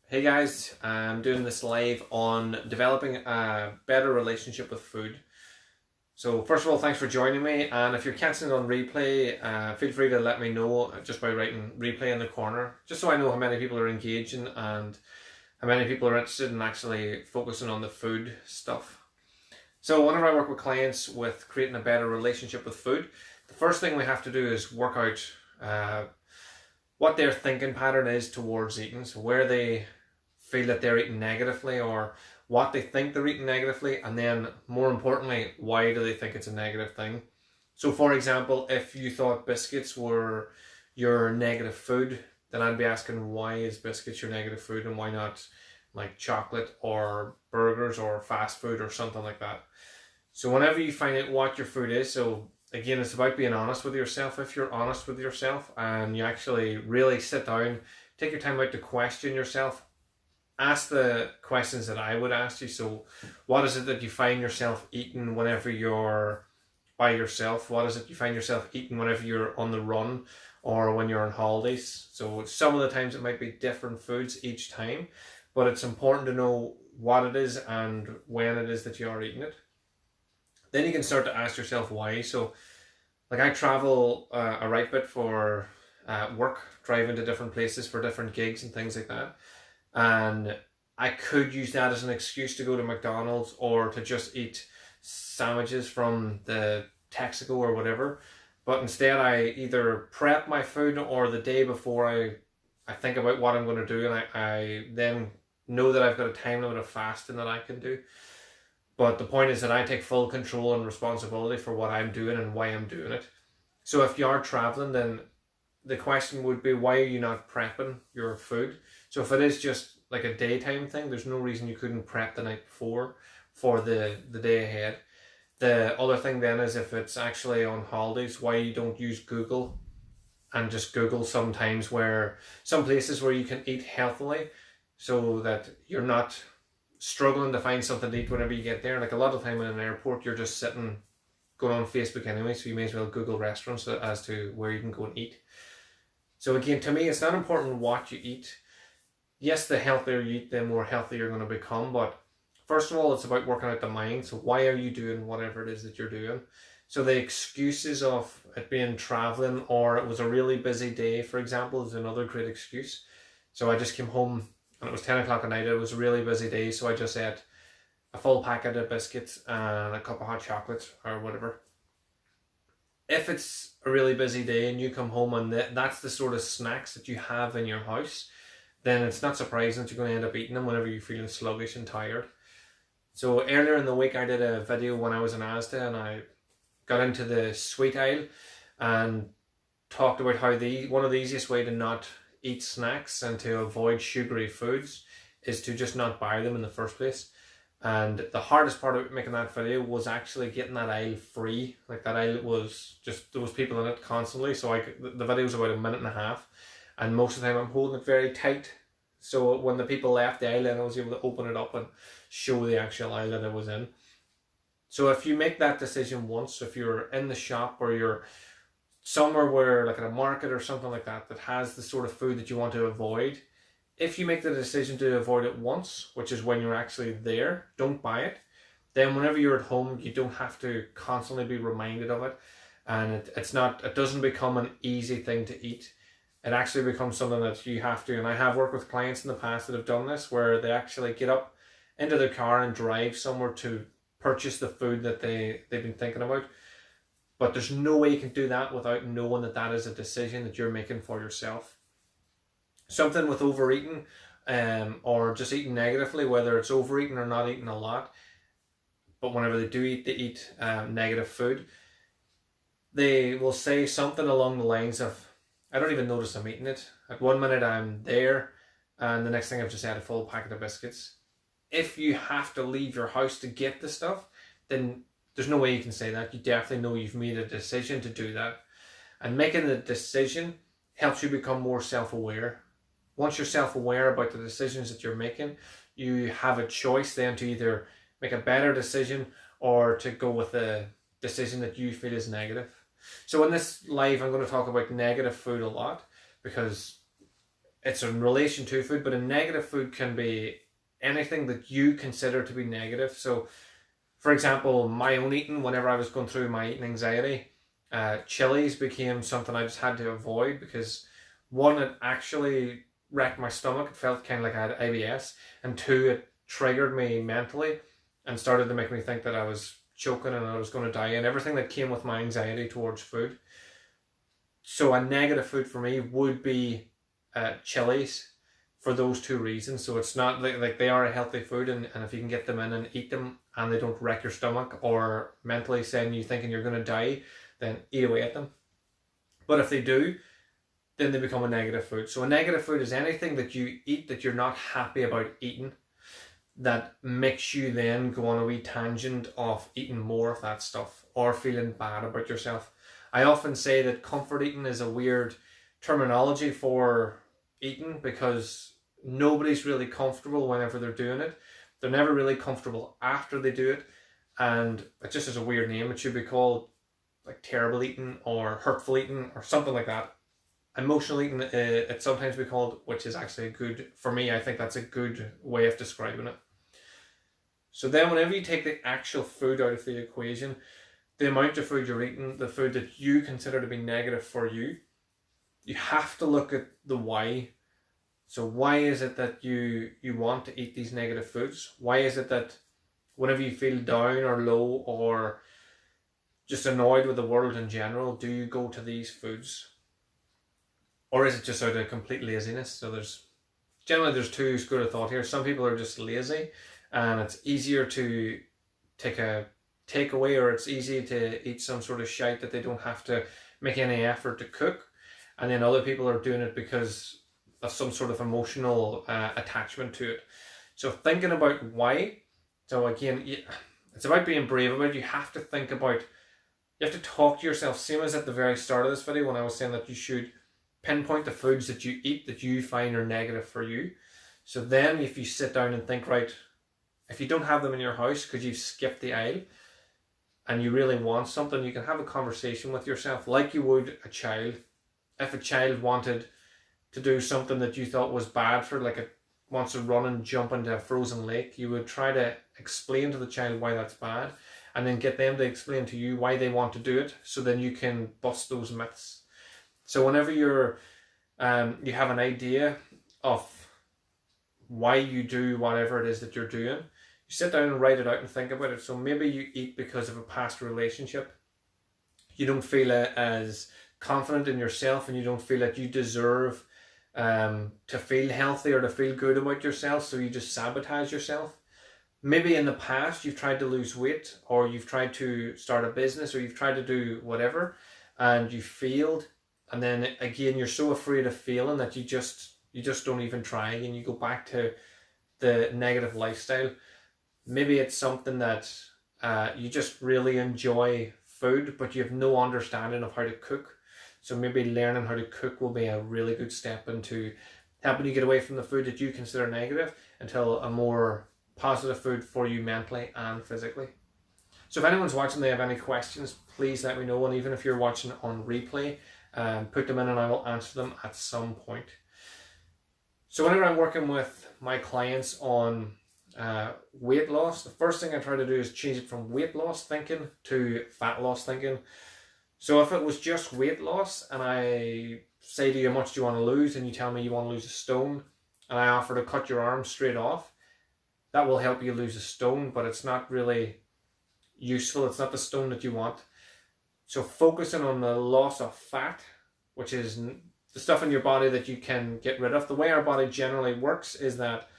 Hey guys, I'm doing this live on developing a better relationship with food. So first of all, thanks for joining me. And if you're catching it on replay, feel free to let me know just by writing replay in the corner, just so I know how many people are engaging and how many people are interested in actually focusing on the food stuff. So whenever I work with clients with creating a better relationship with food, the first thing we have to do is work out what their thinking pattern is towards eating. So where they feel that they're eating negatively or what they think they're eating negatively, and then more importantly, why do they think it's a negative thing. So for example, if you thought biscuits were your negative food, then I'd be asking, why is biscuits your negative food and why not like chocolate or burgers or fast food or something like that. So whenever you find out what your food is, so again, it's about being honest with yourself. If you're honest with yourself and you actually really sit down, take your time out to question yourself, ask the questions that I would ask you. So what is it that you find yourself eating whenever you're by yourself? What is it you find yourself eating whenever you're on the run or when you're on holidays? So some of the times it might be different foods each time, but it's important to know what it is and when it is that you are eating it. Then you can start to ask yourself why. So like I travel a right bit for work, driving to different places for different gigs and things like that. And I could use that as an excuse to go to McDonald's or to just eat sandwiches from the Texaco or whatever. But instead, I either prep my food or the day before I think about what I'm going to do, and I then know that I've got a time limit of fasting that I can do. But the point is that I take full control and responsibility for what I'm doing and why I'm doing it. So if you are traveling, then the question would be, why are you not prepping your food? So if it is just like a daytime thing, there's no reason you couldn't prep the night before for the day ahead. The other thing then is, if it's actually on holidays, why you don't use Google and just Google sometimes where some places where you can eat healthily, so that you're not struggling to find something to eat whenever you get there. Like a lot of time in an airport, you're just sitting going on Facebook anyway, so you may as well Google restaurants as to where you can go and eat. So again, to me, it's not important what you eat. Yes, the healthier you eat, the more healthy you're going to become. But first of all, it's about working out the mind. So why are you doing whatever it is that you're doing? So the excuses of it being traveling or it was a really busy day, for example, is another great excuse. So I just came home and it was 10 o'clock at night. It was a really busy day. So I just ate a full packet of biscuits and a cup of hot chocolate or whatever. If it's a really busy day and you come home and that's the sort of snacks that you have in your house, then it's not surprising that you're going to end up eating them whenever you're feeling sluggish and tired. So earlier in the week, I did a video when I was in Asda and I got into the sweet aisle and talked about how one of the easiest way to not eat snacks and to avoid sugary foods is to just not buy them in the first place. And the hardest part of making that video was actually getting that aisle free. Like that aisle was just, there was people in it constantly. So the video was about a minute and a half. And most of the time I'm holding it very tight. So when the people left the aisle, then I was able to open it up and show the actual aisle that I was in. So if you make that decision once, if you're in the shop or you're somewhere where, like at a market or something like that, that has the sort of food that you want to avoid, if you make the decision to avoid it once, which is when you're actually there, don't buy it. Then whenever you're at home, you don't have to constantly be reminded of it. And it doesn't become an easy thing to eat. It actually becomes something that you have to, and I have worked with clients in the past that have done this, where they actually get up into their car and drive somewhere to purchase the food that they've been thinking about. But there's no way you can do that without knowing that that is a decision that you're making for yourself. Something with overeating, or just eating negatively, whether it's overeating or not eating a lot, but whenever they do eat, they eat negative food, they will say something along the lines of, I don't even notice I'm eating it. At 1 minute I'm there, and the next thing I've just had a full packet of biscuits. If you have to leave your house to get the stuff, then there's no way you can say that. You definitely know you've made a decision to do that. And making the decision helps you become more self-aware. Once you're self-aware about the decisions that you're making, you have a choice then to either make a better decision or to go with a decision that you feel is negative. So in this live, I'm going to talk about negative food a lot because it's in relation to food, but a negative food can be anything that you consider to be negative. So, for example, my own eating, whenever I was going through my eating anxiety, chilies became something I just had to avoid because one, it actually wrecked my stomach. It felt kind of like I had IBS, and two, it triggered me mentally and started to make me think that I was choking and I was going to die, and everything that came with my anxiety towards food. So a negative food for me would be chilies for those two reasons. So it's not like they are a healthy food, and if you can get them in and eat them and they don't wreck your stomach or mentally send you thinking you're going to die, then eat away at them. But if they do, then they become a negative food. So a negative food is anything that you eat that you're not happy about eating, that makes you then go on a wee tangent of eating more of that stuff or feeling bad about yourself. I often say that comfort eating is a weird terminology for eating because nobody's really comfortable whenever they're doing it. They're never really comfortable after they do it, and it just is a weird name. It should be called like terrible eating or hurtful eating or something like that. Emotional eating, it sometimes be called, which is actually a good, for me, I think that's a good way of describing it. So then whenever you take the actual food out of the equation, the amount of food you're eating, the food that you consider to be negative for you, you have to look at the why. So why is it that you want to eat these negative foods? Why is it that whenever you feel down or low or just annoyed with the world in general, do you go to these foods? Or is it just out of complete laziness? So there's two schools of thought here. Some people are just lazy and it's easier to take a takeaway, or it's easy to eat some sort of shite that they don't have to make any effort to cook. And then other people are doing it because of some sort of emotional attachment to it. So thinking about why. So again, it's about being brave about it. You have to think about, you have to talk to yourself, same as at the very start of this video when I was saying that you should pinpoint the foods that you eat that you find are negative for you. So then if you sit down and think, right, if you don't have them in your house because you've skipped the aisle and you really want something, you can have a conversation with yourself like you would a child. If a child wanted to do something that you thought was bad for, like it wants to run and jump into a frozen lake, you would try to explain to the child why that's bad and then get them to explain to you why they want to do it, so then you can bust those myths. So whenever you have an idea of why you do whatever it is that you're doing, you sit down and write it out and think about it. So maybe you eat because of a past relationship. You don't feel as confident in yourself and you don't feel that you deserve to feel healthy or to feel good about yourself, so you just sabotage yourself. Maybe in the past you've tried to lose weight, or you've tried to start a business, or you've tried to do whatever and you failed. And then again, you're so afraid of failing that you just don't even try again. You go back to the negative lifestyle. Maybe it's something that you just really enjoy food, but you have no understanding of how to cook. So maybe learning how to cook will be a really good step into helping you get away from the food that you consider negative until a more positive food for you mentally and physically. So if anyone's watching, they have any questions, please let me know. And even if you're watching on replay, put them in and I will answer them at some point. So whenever I'm working with my clients on weight loss, the first thing I try to do is change it from weight loss thinking to fat loss thinking. So if it was just weight loss and I say to you, how much do you want to lose? And you tell me you want to lose a stone, and I offer to cut your arm straight off, that will help you lose a stone, but it's not really useful. It's not the stone that you want. So focusing on the loss of fat, which is the stuff in your body that you can get rid of. The way our body generally works is that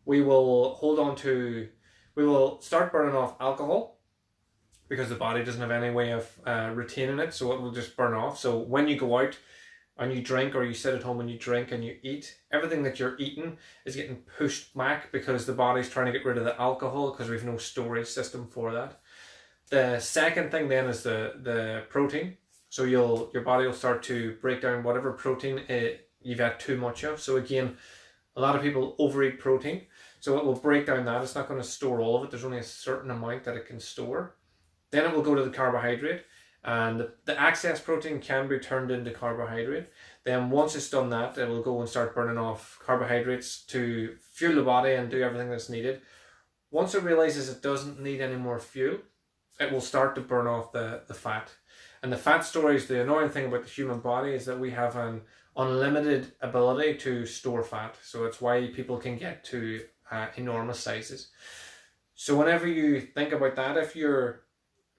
we will start burning off alcohol because the body doesn't have any way of retaining it, so it will just burn off. So when you go out and you drink, or you sit at home and you drink and you eat, everything that you're eating is getting pushed back because the body's trying to get rid of the alcohol because we've no storage system for that. The second thing then is the protein. So your body will start to break down whatever protein you've had too much of. So again, a lot of people overeat protein. So it will break down that. It's not going to store all of it. There's only a certain amount that it can store. Then it will go to the carbohydrate. And the excess protein can be turned into carbohydrate. Then once it's done that, it will go and start burning off carbohydrates to fuel the body and do everything that's needed. Once it realizes it doesn't need any more fuel, it will start to burn off the fat. And the fat storage, the annoying thing about the human body is that we have an unlimited ability to store fat. So it's why people can get to enormous sizes. So whenever you think about that, if you're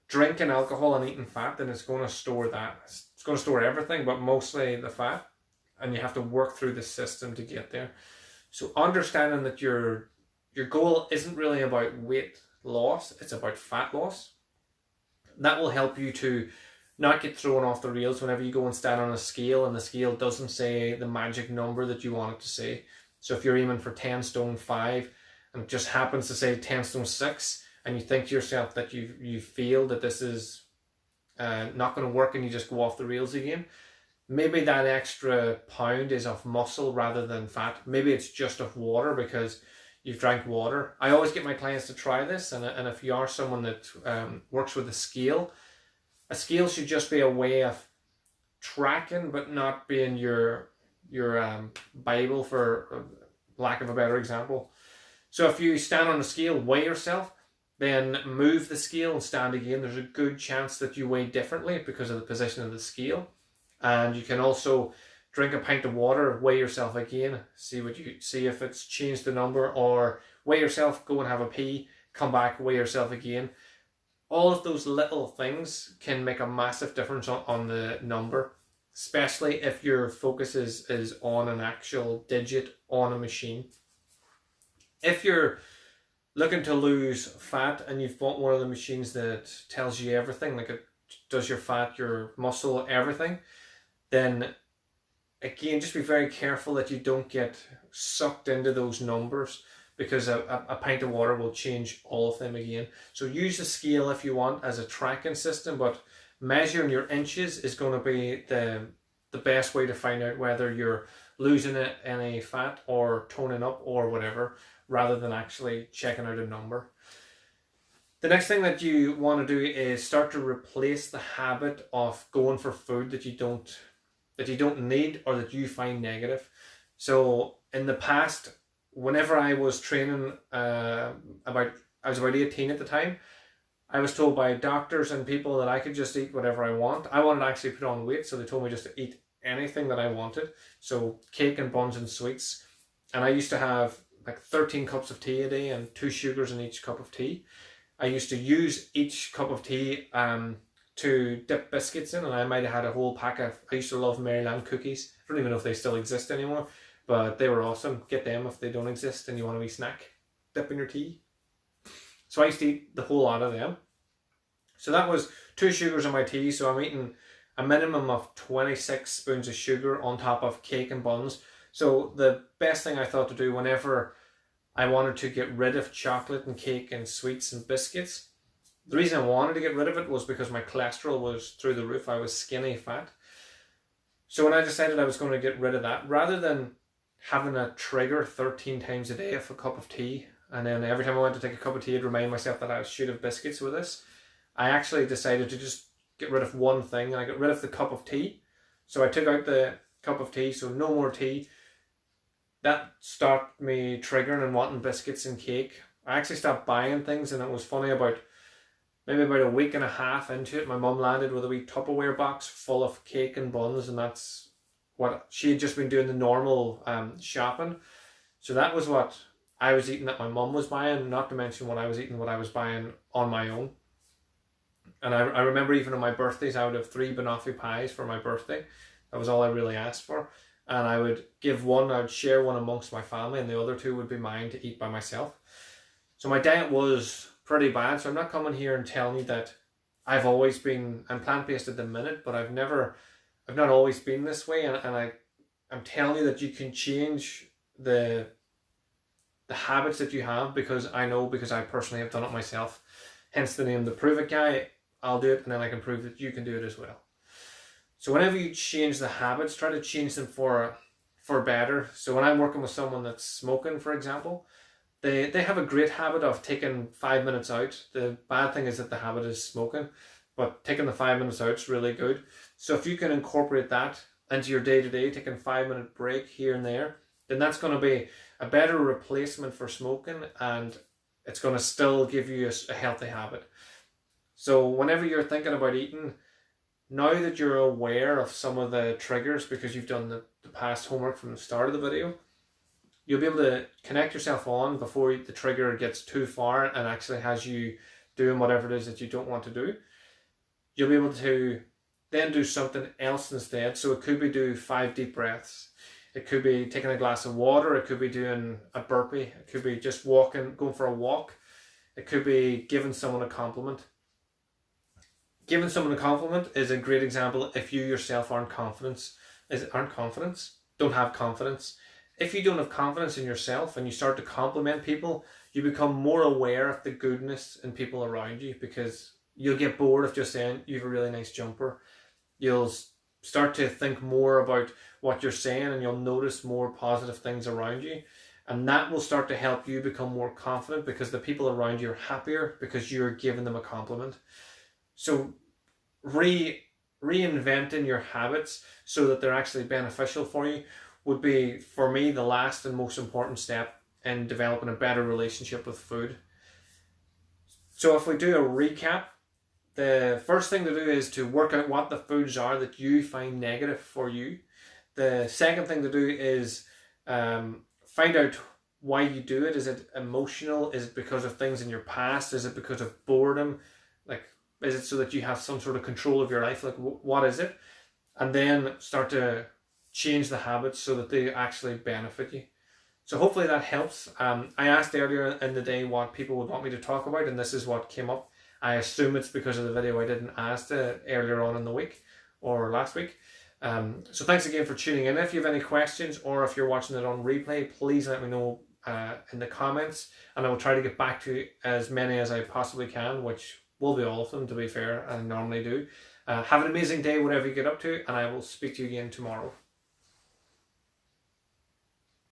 drinking alcohol and eating fat, then it's going to store that. It's going to store everything, but mostly the fat. And you have to work through the system to get there. So understanding that your goal isn't really about weight loss, it's about fat loss. That will help you to not get thrown off the rails whenever you go and stand on a scale and the scale doesn't say the magic number that you want it to say. So if you're aiming for 10 stone 5 and it just happens to say 10 stone 6 and you think to yourself that you feel that this is not going to work and you just go off the rails again, maybe that extra pound is of muscle rather than fat. Maybe it's just of water because you've drank water. I always get my clients to try this, and if you are someone that works with a scale should just be a way of tracking, but not being your Bible, for lack of a better example. So if you stand on a scale, weigh yourself, then move the scale and stand again. There's a good chance that you weigh differently because of the position of the scale. And you can also drink a pint of water, weigh yourself again, see if it's changed the number, or weigh yourself, go and have a pee, come back, weigh yourself again. All of those little things can make a massive difference on the number, especially if your focus is on an actual digit on a machine. If you're looking to lose fat and you've bought one of the machines that tells you everything, like it does your fat, your muscle, everything, then again, just be very careful that you don't get sucked into those numbers, because a pint of water will change all of them again. So use the scale if you want as a tracking system, but measuring your inches is going to be the best way to find out whether you're losing any fat or toning up or whatever, rather than actually checking out a number. The next thing that you want to do is start to replace the habit of going for food that you don't need or that you find negative. So in the past, whenever I was training, I was about 18 at the time, I was told by doctors and people that I could just eat whatever I want. I wanted to actually put on weight, so they told me just to eat anything that I wanted. So cake and buns and sweets. And I used to have like 13 cups of tea a day and 2 sugars in each cup of tea. I used to use each cup of tea to dip biscuits in, and I might have had a whole pack of, I used to love Maryland cookies. I don't even know if they still exist anymore, but they were awesome. Get them if they don't exist and you want a wee snack. Dip in your tea. So I used to eat the whole lot of them. So that was 2 sugars in my tea, so I'm eating a minimum of 26 spoons of sugar on top of cake and buns. So the best thing I thought to do whenever I wanted to get rid of chocolate and cake and sweets and biscuits, the reason I wanted to get rid of it was because my cholesterol was through the roof. I was skinny fat. So when I decided I was going to get rid of that, rather than having a trigger 13 times a day of a cup of tea, and then every time I went to take a cup of tea, I'd remind myself that I should have biscuits with this, I actually decided to just get rid of one thing, and I got rid of the cup of tea. So I took out the cup of tea, so no more tea. That stopped me triggering and wanting biscuits and cake. I actually stopped buying things, and it was funny, maybe about a week and a half into it, my mum landed with a wee Tupperware box full of cake and buns, and that's what she had just been doing, the normal shopping. So that was what I was eating that my mum was buying, not to mention what I was eating, what I was buying on my own. And I remember even on my birthdays, I would have 3 banoffee pies for my birthday. That was all I really asked for. And I would share one amongst my family, and the other 2 would be mine to eat by myself. So my diet was pretty bad. So I'm not coming here and telling you that I've always been, I'm plant-based at the minute, but I've not always been this way. And I'm telling you that you can change the habits that you have, because I personally have done it myself. Hence the name, The Prove It Guy. I'll do it, and then I can prove that you can do it as well. So whenever you change the habits, try to change them for better. So when I'm working with someone that's smoking, for example, they have a great habit of taking 5 minutes out. The bad thing is that the habit is smoking, but taking the 5 minutes out is really good. So if you can incorporate that into your day-to-day, taking a 5-minute break here and there, then that's going to be a better replacement for smoking, and it's going to still give you a healthy habit. So whenever you're thinking about eating, now that you're aware of some of the triggers because you've done the past homework from the start of the video, you'll be able to connect yourself on before the trigger gets too far and actually has you doing whatever it is that you don't want to do. You'll be able to then do something else instead. So it could be do 5 deep breaths. It could be taking a glass of water. It could be doing a burpee. It could be just walking, going for a walk. It could be giving someone a compliment. Giving someone a compliment is a great example if you yourself don't have confidence. If you don't have confidence in yourself and you start to compliment people, you become more aware of the goodness in people around you, because you'll get bored of just saying you have a really nice jumper. You'll start to think more about what you're saying, and you'll notice more positive things around you. And that will start to help you become more confident, because the people around you are happier because you're giving them a compliment. So reinventing your habits so that they're actually beneficial for you would be, for me, the last and most important step in developing a better relationship with food. So if we do a recap, the first thing to do is to work out what the foods are that you find negative for you. The second thing to do is find out why you do it. Is it emotional? Is it because of things in your past? Is it because of boredom? Like, is it so that you have some sort of control of your life? Like, what is it? And then start to change the habits so that they actually benefit you. So hopefully that helps. I asked earlier in the day what people would want me to talk about, and this is what came up. I assume it's because of the video I didn't ask earlier on in the week or last week. So thanks again for tuning in. If you have any questions, or if you're watching it on replay, please let me know in the comments, and I will try to get back to as many as I possibly can, which will be all of them, to be fair, I normally do. Have an amazing day, whatever you get up to, and I will speak to you again tomorrow.